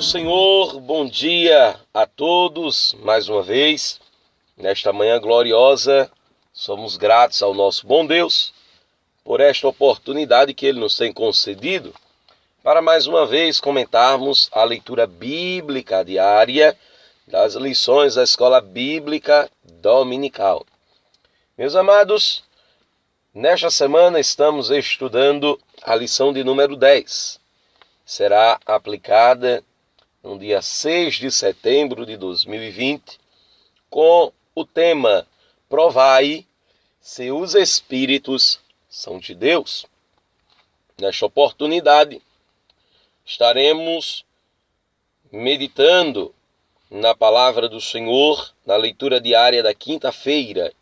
Senhor, bom dia a todos, mais uma vez, nesta manhã gloriosa, somos gratos ao nosso bom Deus por esta oportunidade que Ele nos tem concedido para mais uma vez comentarmos a leitura bíblica diária das lições da Escola Bíblica Dominical. Meus amados, nesta semana estamos estudando a lição de número 10. Será aplicada no dia 6 de setembro de 2020, com o tema Provai se os Espíritos são de Deus. Nesta oportunidade, estaremos meditando na palavra do Senhor, na leitura diária da quinta-feira,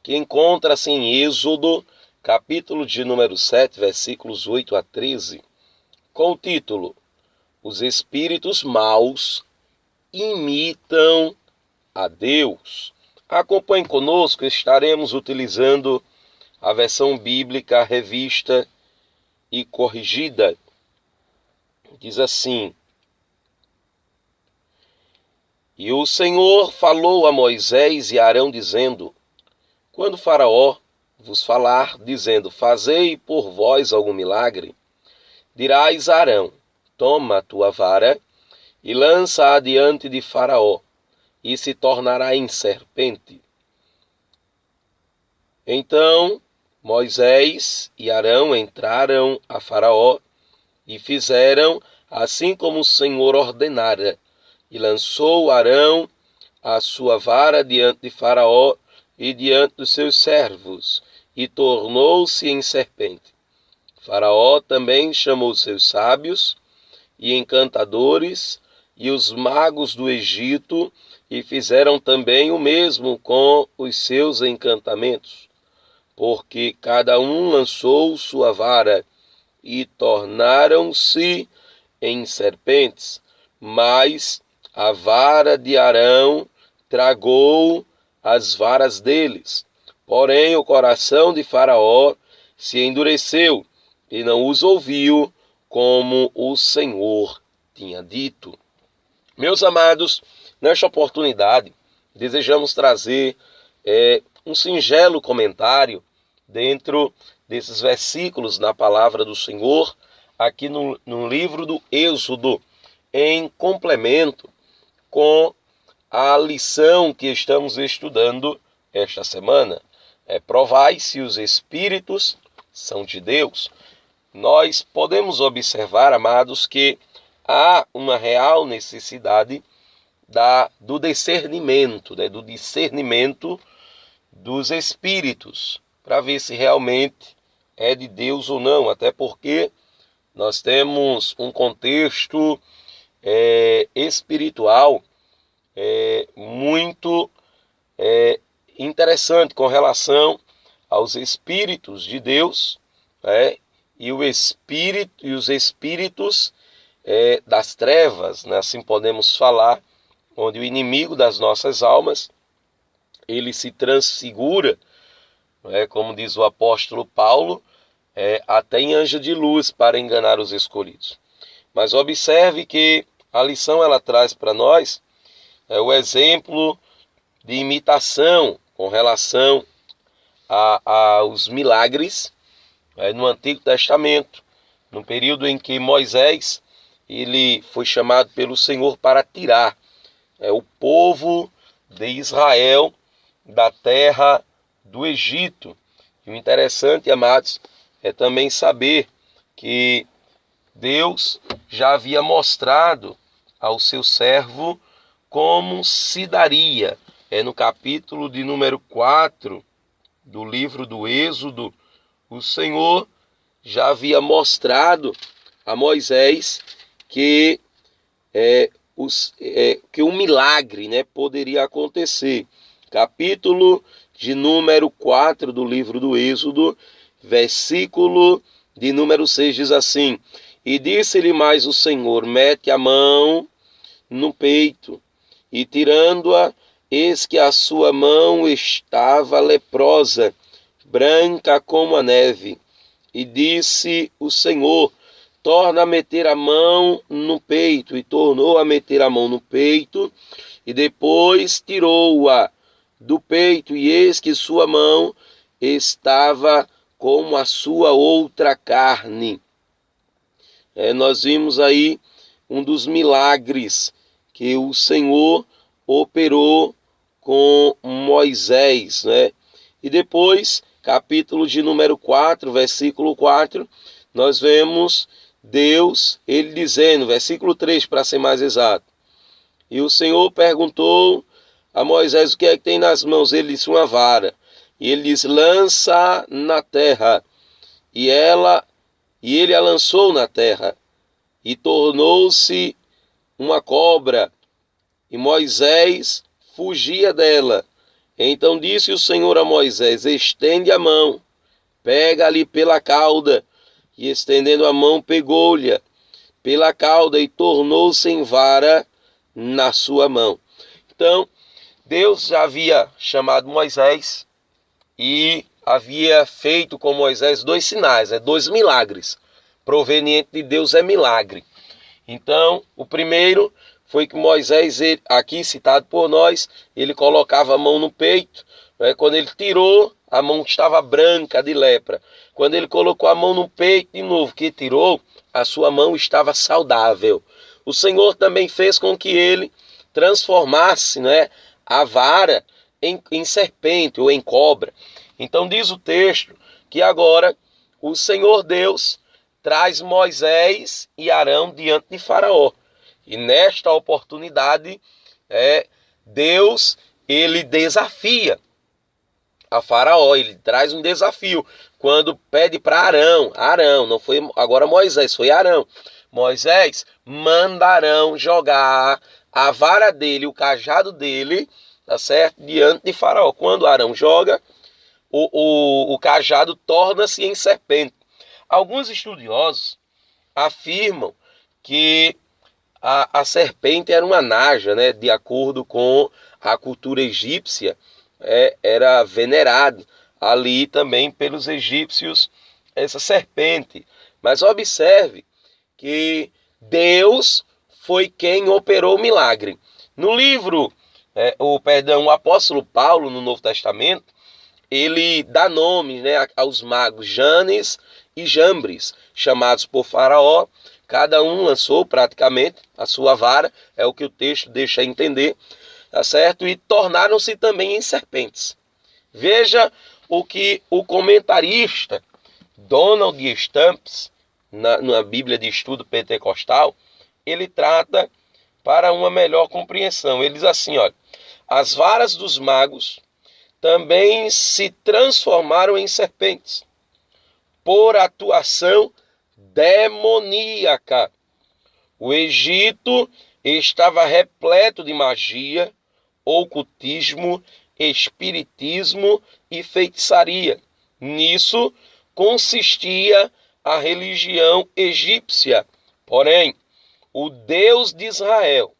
que encontra-se em Êxodo, capítulo de número 7, versículos 8 a 13, com o título Os Espíritos Maus Imitam a Deus. Acompanhe conosco, estaremos utilizando a versão bíblica revista e corrigida. Diz assim: E o Senhor falou a Moisés e a Arão, dizendo: Quando Faraó vos falar, dizendo, fazei por vós algum milagre, dirás a Arão, toma a tua vara e lança-a diante de Faraó, e se tornará em serpente. Então Moisés e Arão entraram a Faraó e fizeram assim como o Senhor ordenara, e lançou Arão a sua vara diante de Faraó e diante dos seus servos, e tornou-se em serpente. Faraó também chamou seus sábios e encantadores e os magos do Egito, e fizeram também o mesmo com os seus encantamentos, porque cada um lançou sua vara, e tornaram-se em serpentes, mas a vara de Arão tragou as varas deles. Porém o coração de Faraó se endureceu, e não os ouviu, como o Senhor tinha dito. Meus amados, nesta oportunidade, desejamos trazer um singelo comentário dentro desses versículos na palavra do Senhor, aqui no livro do Êxodo, em complemento com a lição que estamos estudando esta semana. Provai se os Espíritos são de Deus. Nós podemos observar, amados, que há uma real necessidade do discernimento, do discernimento dos Espíritos, para ver se realmente é de Deus ou não, até porque nós temos um contexto espiritual muito interessante com relação aos Espíritos de Deus, e os espíritos das trevas, assim podemos falar, onde o inimigo das nossas almas, ele se transfigura, como diz o apóstolo Paulo, até em anjo de luz para enganar os escolhidos. Mas observe que a lição ela traz para nós o exemplo de imitação com relação aos milagres no Antigo Testamento, no período em que Moisés ele foi chamado pelo Senhor para tirar o povo de Israel da terra do Egito. E o interessante, amados, é também saber que Deus já havia mostrado ao seu servo como se daria. No capítulo de número 4 do livro do Êxodo, o Senhor já havia mostrado a Moisés que um milagre poderia acontecer. Capítulo de número 4 do livro do Êxodo, versículo de número 6 diz assim: E disse-lhe mais o Senhor, mete a mão no peito, e tirando-a, eis que a sua mão estava leprosa, branca como a neve. E disse o Senhor, torna a meter a mão no peito, e tornou a meter a mão no peito, e depois tirou-a do peito, e eis que sua mão estava como a sua outra carne. Nós vimos aí um dos milagres que o Senhor operou com Moisés, né? E depois, capítulo de número 4, versículo 4, nós vemos Deus, ele dizendo, versículo 3 para ser mais exato, e o Senhor perguntou a Moisés o que é que tem nas mãos. Ele disse, uma vara. E ele disse, lança na terra. E ele a lançou na terra, e tornou-se uma cobra, e Moisés fugia dela. Então disse o Senhor a Moisés, estende a mão, pega-lhe pela cauda. E estendendo a mão, pegou-lhe pela cauda, e tornou-se em vara na sua mão. Então, Deus já havia chamado Moisés e havia feito com Moisés 2 sinais, 2 milagres. Proveniente de Deus é milagre. Então, o primeiro foi que Moisés, aqui citado por nós, ele colocava a mão no peito. Quando ele tirou, a mão estava branca de lepra. Quando ele colocou a mão no peito de novo, que tirou, a sua mão estava saudável. O Senhor também fez com que ele transformasse, a vara em serpente ou em cobra. Então diz o texto que agora o Senhor Deus traz Moisés e Arão diante de Faraó. E nesta oportunidade, Deus, ele desafia a Faraó, ele traz um desafio. Quando pede para Arão, não foi agora Moisés, foi Arão. Moisés, manda Arão jogar a vara dele, o cajado dele, tá certo? Diante de Faraó. Quando Arão joga, o cajado torna-se em serpente. Alguns estudiosos afirmam que a serpente era uma naja, de acordo com a cultura egípcia, era venerado ali também pelos egípcios essa serpente. Mas observe que Deus foi quem operou o milagre. No livro, o apóstolo Paulo, no Novo Testamento, ele dá nome aos magos Janes e Jambres, chamados por Faraó. Cada um lançou praticamente a sua vara, é o que o texto deixa entender, tá certo? E tornaram-se também em serpentes. Veja o que o comentarista Donald Stamps, na Bíblia de Estudo Pentecostal, ele trata para uma melhor compreensão. Ele diz assim, olha, as varas dos magos também se transformaram em serpentes por atuação demoníaca. O Egito estava repleto de magia, ocultismo, espiritismo e feitiçaria. Nisso consistia a religião egípcia. Porém, o Deus de Israel,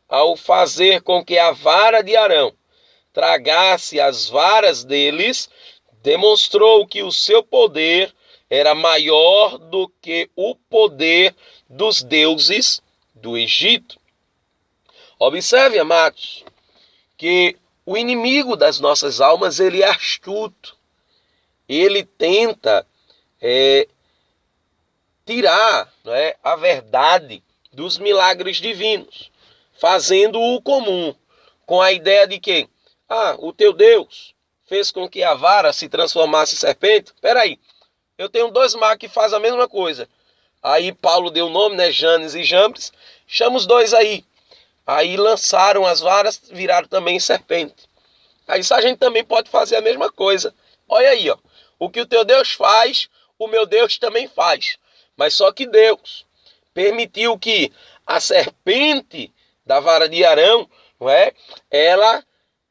ao fazer com que a vara de Arão tragasse as varas deles, demonstrou que o seu poder era maior do que o poder dos deuses do Egito. Observe, amados, que o inimigo das nossas almas, ele é astuto. Ele tenta tirar a verdade dos milagres divinos, fazendo o comum, com a ideia de que o teu Deus fez com que a vara se transformasse em serpente. Peraí, eu tenho 2 magos que fazem a mesma coisa. Aí Paulo deu o nome, Janes e Jambres, chama os 2 aí. Aí lançaram as varas, viraram também serpente. Aí isso a gente também pode fazer a mesma coisa. Olha aí, ó. O que o teu Deus faz, o meu Deus também faz. Mas só que Deus permitiu que a serpente da vara de Arão, ela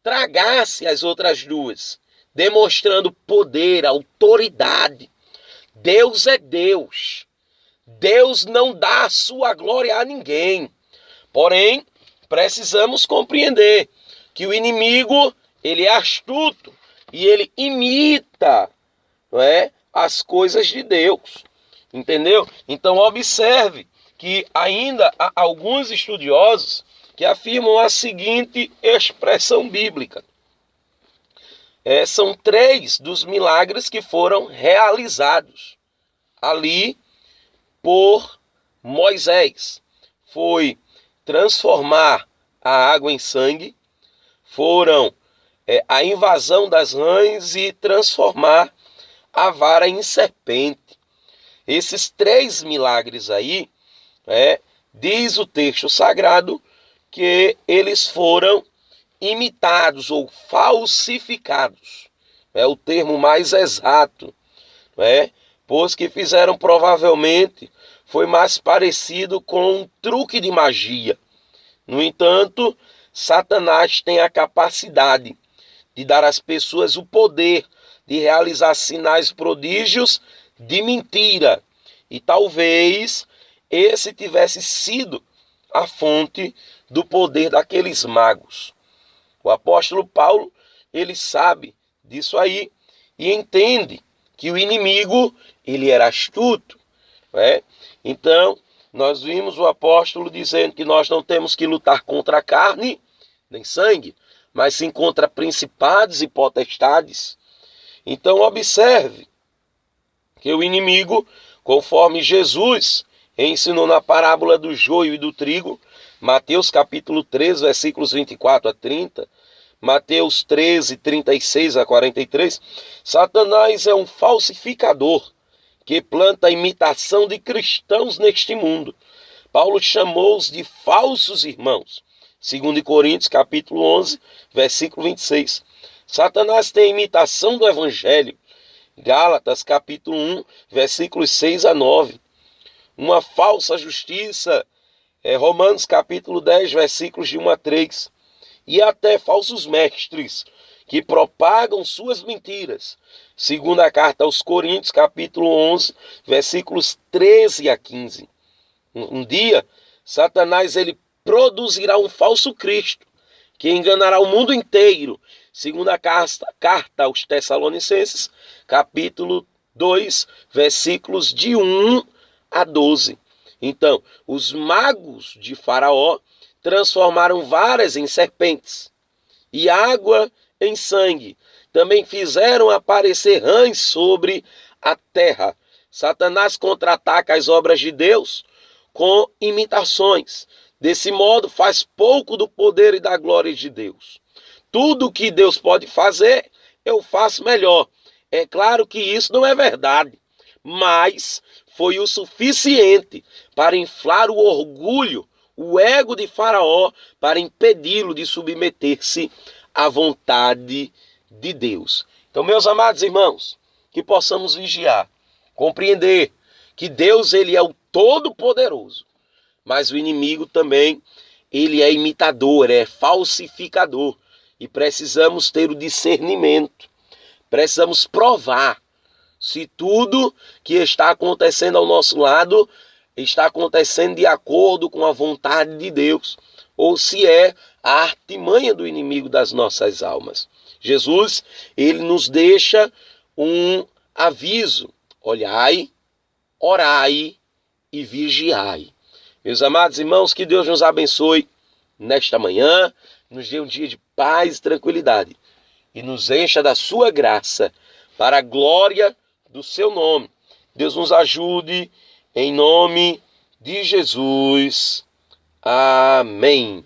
tragasse as outras 2, demonstrando poder, autoridade. Deus é Deus. Deus não dá a sua glória a ninguém. Porém, precisamos compreender que o inimigo, ele é astuto e ele imita, as coisas de Deus. Entendeu? Então observe que ainda há alguns estudiosos que afirmam a seguinte expressão bíblica. São 3 dos milagres que foram realizados ali por Moisés. Foi transformar a água em sangue, foram a invasão das rãs e transformar a vara em serpente. Esses 3 milagres aí, diz o texto sagrado que eles foram imitados ou falsificados. É o termo mais exato, pois que fizeram provavelmente foi mais parecido com um truque de magia. No entanto, Satanás tem a capacidade de dar às pessoas o poder de realizar sinais prodígios de mentira. E talvez esse tivesse sido a fonte do poder daqueles magos. O apóstolo Paulo, ele sabe disso aí e entende que o inimigo, ele era astuto. Então, nós vimos o apóstolo dizendo que nós não temos que lutar contra a carne, nem sangue, mas sim contra principados e potestades. Então, observe que o inimigo, conforme Jesus ensinou na parábola do joio e do trigo, Mateus capítulo 13, versículos 24 a 30, Mateus 13, 36 a 43, Satanás é um falsificador que planta a imitação de cristãos neste mundo. Paulo chamou-os de falsos irmãos. 2 Coríntios capítulo 11, versículo 26. Satanás tem a imitação do evangelho. Gálatas capítulo 1, versículos 6 a 9. Uma falsa justiça. Romanos capítulo 10, versículos de 1 a 3. E até falsos mestres que propagam suas mentiras. Segunda carta aos Coríntios, capítulo 11, versículos 13 a 15. Um dia, Satanás ele produzirá um falso Cristo, que enganará o mundo inteiro. Segunda carta aos Tessalonicenses, capítulo 2, versículos de 1 a 12. Então, os magos de Faraó transformaram varas em serpentes e água em sangue. Também fizeram aparecer rãs sobre a terra. Satanás contra-ataca as obras de Deus com imitações. Desse modo, faz pouco do poder e da glória de Deus. Tudo que Deus pode fazer, eu faço melhor. É claro que isso não é verdade, mas foi o suficiente para inflar o orgulho, o ego de Faraó, para impedi-lo de submeter-se à vontade de Deus. Então, meus amados irmãos, que possamos vigiar, compreender que Deus ele é o Todo-Poderoso, mas o inimigo também, ele é imitador, é falsificador, e precisamos ter o discernimento, precisamos provar se tudo que está acontecendo ao nosso lado está acontecendo de acordo com a vontade de Deus, ou se é a artimanha do inimigo das nossas almas. Jesus, ele nos deixa um aviso: olhai, orai e vigiai. Meus amados irmãos, que Deus nos abençoe nesta manhã, nos dê um dia de paz e tranquilidade e nos encha da sua graça para a glória do seu nome. Deus nos ajude em nome de Jesus. Amém.